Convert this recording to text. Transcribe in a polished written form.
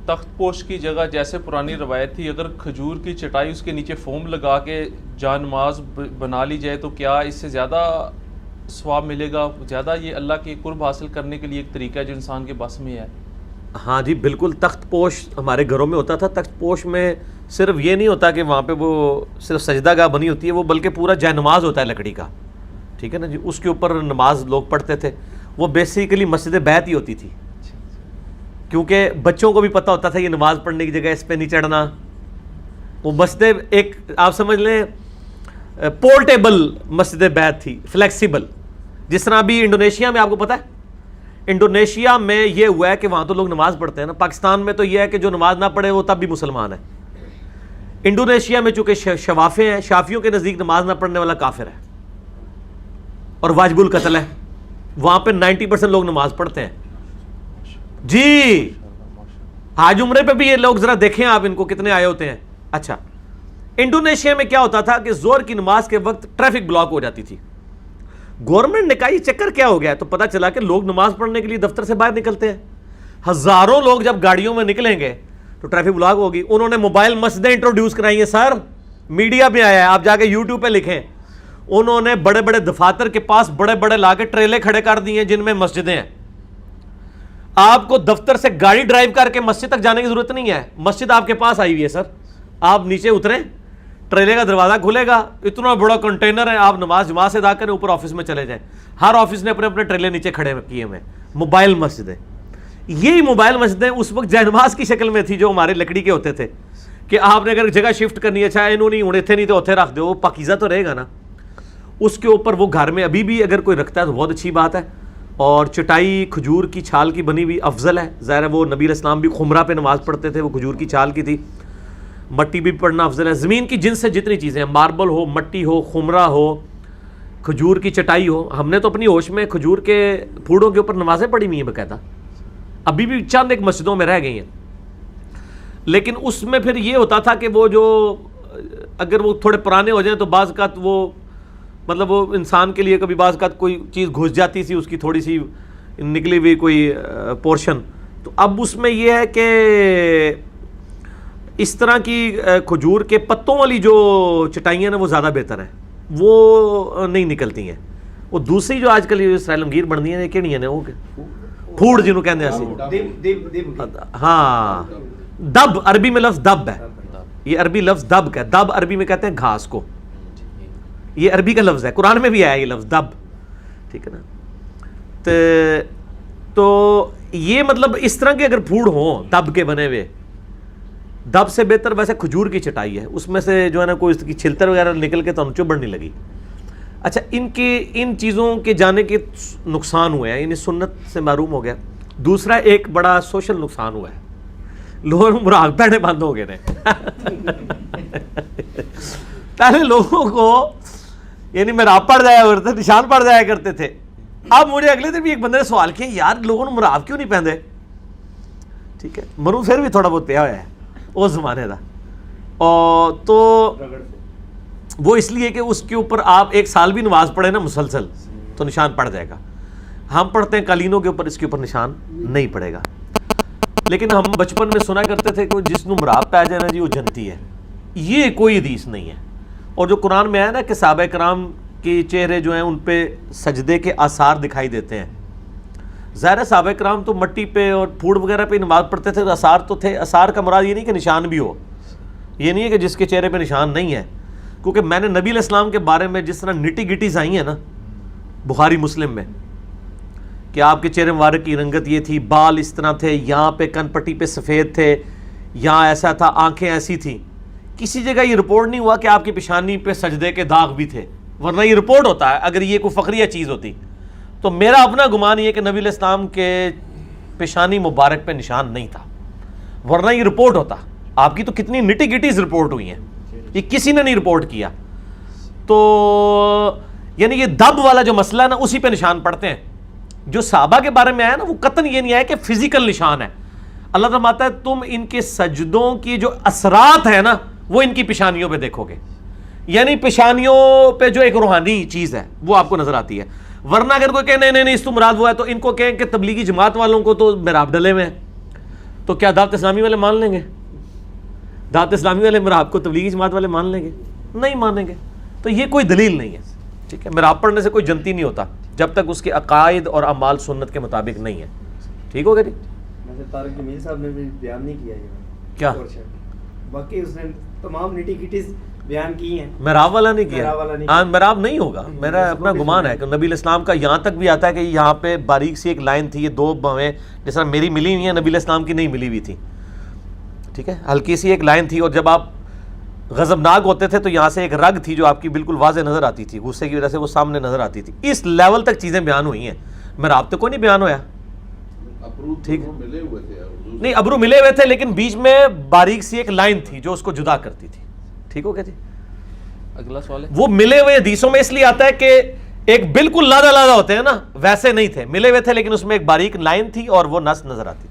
تخت پوش کی جگہ جیسے پرانی روایت تھی اگر کھجور کی چٹائی اس کے نیچے فوم لگا کے جان نماز بنا لی جائے تو کیا اس سے زیادہ ثواب ملے گا؟ زیادہ یہ اللہ کے قرب حاصل کرنے کے لیے ایک طریقہ ہے جو انسان کے بس میں ہے؟ ہاں جی بالکل. تخت پوش ہمارے گھروں میں ہوتا تھا. تخت پوش میں صرف یہ نہیں ہوتا کہ وہاں پہ وہ صرف سجدہ گاہ بنی ہوتی ہے, وہ بلکہ پورا جائے نماز ہوتا ہے لکڑی کا, ٹھیک ہے نا جی. اس کے اوپر نماز لوگ پڑھتے تھے. وہ بیسیکلی مسجد بیت ہی ہوتی تھی, کیونکہ بچوں کو بھی پتہ ہوتا تھا یہ نماز پڑھنے کی جگہ اس پہ نہیں چڑھنا. وہ مسجد ایک آپ سمجھ لیں پورٹیبل مسجد بیت تھی, فلیکسیبل. جس طرح ابھی انڈونیشیا میں آپ کو پتہ ہے, انڈونیشیا میں یہ ہوا ہے کہ وہاں تو لوگ نماز پڑھتے ہیں نا. پاکستان میں تو یہ ہے کہ جو نماز نہ پڑھے وہ تب بھی مسلمان ہے. انڈونیشیا میں چونکہ شوافے ہیں, شافیوں کے نزدیک نماز نہ پڑھنے والا کافر ہے اور واجب القتل ہے. وہاں پہ 90% لوگ نماز پڑھتے ہیں جی. حج عمرے پہ بھی یہ لوگ ذرا دیکھیں آپ ان کو کتنے آئے ہوتے ہیں. اچھا, انڈونیشیا میں کیا ہوتا تھا کہ زور کی نماز کے وقت ٹریفک بلاک ہو جاتی تھی. گورنمنٹ نے کہا یہ چکر کیا ہو گیا, تو پتا چلا کہ لوگ نماز پڑھنے کے لیے دفتر سے باہر نکلتے ہیں. ہزاروں لوگ جب گاڑیوں میں نکلیں گے تو ٹریفک بلاک ہوگی. انہوں نے موبائل مسجدیں انٹروڈیوس کرائی ہیں سر, میڈیا پہ آیا ہے, آپ جا کے یوٹیوب پہ لکھیں. انہوں نے بڑے بڑے دفاتر کے پاس بڑے بڑے لا کے ٹریلے کھڑے کر دیے ہیں جن میں مسجدیں ہیں. آپ کو دفتر سے گاڑی ڈرائیو کر کے مسجد تک جانے کی ضرورت نہیں ہے, مسجد آپ کے پاس آئی ہوئی ہے سر. آپ نیچے اتریں, ٹریلے کا دروازہ کھلے گا, اتنا بڑا کنٹینر ہے, آپ نماز جماعت سے ادا کریں, اوپر آفس میں چلے جائیں. ہر آفس نے اپنے اپنے ٹریلے نیچے کھڑے کیے ہوئے. موبائل مسجدیں, یہی موبائل مسجدیں اس وقت جائے نماز کی شکل میں تھی جو ہمارے لکڑی کے ہوتے تھے کہ آپ نے اگر جگہ شفٹ کرنی ہے, چاہے انہوں نہیں اڑے تھے نہیں تو اتنے رکھ دو, وہ پاکیزہ تو رہے گا نا. اس کے اوپر وہ گھر میں ابھی بھی اگر کوئی رکھتا ہے تو بہت اچھی بات ہے. اور چٹائی کھجور کی چھال کی بنی ہوئی افضل ہے. ظاہر ہے وہ نبی علیہ السلام بھی خمرہ پہ نماز پڑھتے تھے, وہ کھجور کی چھال کی تھی. مٹی بھی پڑھنا افضل ہے. زمین کی جنس سے جتنی چیزیں ہیں, ماربل ہو, مٹی ہو, خمرہ ہو, کھجور کی چٹائی ہو. ہم نے تو اپنی ہوش میں کھجور کے پھوڑوں کے اوپر نمازیں پڑھی ہوئی ہیں باقاعدہ, ابھی بھی چند ایک مسجدوں میں رہ گئی ہیں. لیکن اس میں پھر یہ ہوتا تھا کہ وہ جو اگر وہ تھوڑے پرانے ہو جائیں تو بعض اوقات وہ مطلب وہ انسان کے لیے کبھی بعض اوقات کوئی چیز گھس جاتی تھی, اس کی تھوڑی سی نکلی ہوئی کوئی پورشن. تو اب اس میں یہ ہے کہ اس طرح کی کھجور کے پتوں والی جو چٹائیاں نا وہ زیادہ بہتر ہیں, وہ نہیں نکلتی ہیں. وہ دوسری جو آج کل سیلمگیر بنتی ہیں کہڑی ہیں وہ پھوڑ جنہوں کہتے ہیں, ہاں دب, عربی میں لفظ دب ہے. یہ عربی لفظ دب کا, دب عربی میں کہتے ہیں گھاس کو, یہ عربی کا لفظ ہے, قرآن میں بھی آیا یہ لفظ دب, ٹھیک ہے نا. تو یہ مطلب اس طرح کے اگر پھوڑ ہوں دب کے بنے ہوئے, دب سے بہتر ویسے کھجور کی چٹائی ہے. اس میں سے جو ہے نا کوئی اس کی چھلتر وغیرہ نکل کے تو چبھڑ نہیں لگی. اچھا, ان چیزوں کے جانے کے نقصان ہوئے ہیں, یعنی سنت سے محروم ہو گیا. دوسرا ایک بڑا سوشل نقصان ہوا ہے, لوگ مراق پہنے بند ہو گئے ہیں. پہلے لوگوں کو یعنی مراق پڑ جایا کرتے, نشان پڑ جایا کرتے تھے. اب مجھے اگلے دن بھی ایک بندے نے سوال کیا, یار لوگوں نے مراق کیوں نہیں پہنتے؟ ٹھیک ہے, مرو پھر بھی تھوڑا بہت پیا ہوا ہے اس زمانے کا. اور تو وہ اس لیے کہ اس کے اوپر آپ ایک سال بھی نماز پڑھے نا مسلسل تو نشان پڑ جائے گا. ہم پڑھتے ہیں قالینوں کے اوپر, اس کے اوپر نشان نہیں پڑے گا. لیکن ہم بچپن میں سنا کرتے تھے کہ جس نو مراب پہ جائے نا جی وہ جنتی ہے. یہ کوئی حدیث نہیں ہے. اور جو قرآن میں آیا نا کہ صحابہ کرام کے چہرے جو ہیں ان پہ سجدے کے آثار دکھائی دیتے ہیں. ظاہر صحابہ کرام تو مٹی پہ اور پھوڑ وغیرہ پہ نماز پڑھتے تھے, آثار تو تھے. آثار کا مراد یہ نہیں کہ نشان بھی ہو, یہ نہیں ہے کہ جس کے چہرے پہ نشان نہیں ہے. کیونکہ میں نے نبی علیہ السلام کے بارے میں جس طرح نٹی گٹیز آئی ہیں نا بخاری مسلم میں کہ آپ کے چہرے مبارک کی رنگت یہ تھی, بال اس طرح تھے, یہاں پہ کن پٹی پہ سفید تھے, یہاں ایسا تھا, آنکھیں ایسی تھیں. کسی جگہ یہ رپورٹ نہیں ہوا کہ آپ کی پیشانی پہ سجدے کے داغ بھی تھے, ورنہ یہ رپورٹ ہوتا ہے اگر یہ کوئی فخریہ چیز ہوتی. تو میرا اپنا گمان یہ کہ نبی علیہ السلام کے پیشانی مبارک پہ نشان نہیں تھا, ورنہ یہ رپورٹ ہوتا. آپ کی تو کتنی نٹی گٹیز رپورٹ ہوئی ہیں, یہ کسی نے نہیں رپورٹ کیا. تو یعنی یہ دب والا جو مسئلہ ہے نا اسی پہ نشان پڑتے ہیں. جو صحابہ کے بارے میں آیا نا وہ قطعاً یہ نہیں آیا کہ فزیکل نشان ہے. اللہ تعالیٰ فرماتا ہے تم ان کے سجدوں کی جو اثرات ہیں نا وہ ان کی پیشانیوں پہ دیکھو گے. یعنی پیشانیوں پہ جو ایک روحانی چیز ہے وہ آپ کو نظر آتی ہے. ورنہ اگر کوئی کہ نہیں اس تو مراد وہ ہے تو ان کو کہیں کہ تبلیغی جماعت والوں کو تو محراب ڈلے ہوئے ہیں, تو کیا دعوت اسلامی والے مان لیں گے؟ دعوت اسلامی والے میراب کو تبلیغی جماعت والے مان لیں گے؟ نہیں مانیں گے. تو یہ کوئی دلیل نہیں ہے. ٹھیک ہے, میراب پڑھنے سے کوئی جنتی نہیں ہوتا جب تک اس کے عقائد اور اعمال سنت کے مطابق نہیں ہے. ٹھیک ہو گیا جی. طارق جمیل صاحب نے بھی بیان نہیں کیا کیا, باقی اس نے تمام نیٹی کٹیز بیان کی ہیں. میراب والا نہیں کیا. ہاں میراب نہیں ہوگا, میرا اپنا گمان ہے کہ نبی الاسلام کا یہاں تک بھی آتا ہے کہ یہاں پہ باریک سی ایک لائن تھی, یہ دو بویں جس طرح میری ملی ہوئی ہیں نبی الاسلام کی نہیں ملی ہوئی تھی. ٹھیک ہے, ہلکی سی ایک لائن تھی, اور جب آپ غضبناک ہوتے تھے تو یہاں سے ایک رگ تھی جو آپ کی بالکل واضح نظر آتی تھی, غصے کی وجہ سے وہ سامنے نظر آتی تھی. اس لیول تک چیزیں بیان ہوئی ہیں. میراب تو کوئی نہیں بیان ہویا. ٹھیک نہیں, ابرو ملے ہوئے تھے لیکن بیچ میں باریک سی ایک لائن تھی جو اس کو جدا کرتی تھی. ٹھیک ہو گیا جی. اگلا سوال ہے, وہ ملے ہوئے حدیثوں میں اس لیے آتا ہے کہ ایک بالکل لادا لادا ہوتے ہیں نا, ویسے نہیں تھے, ملے ہوئے تھے لیکن اس میں ایک باریک لائن تھی اور وہ نس نظر آتی تھی.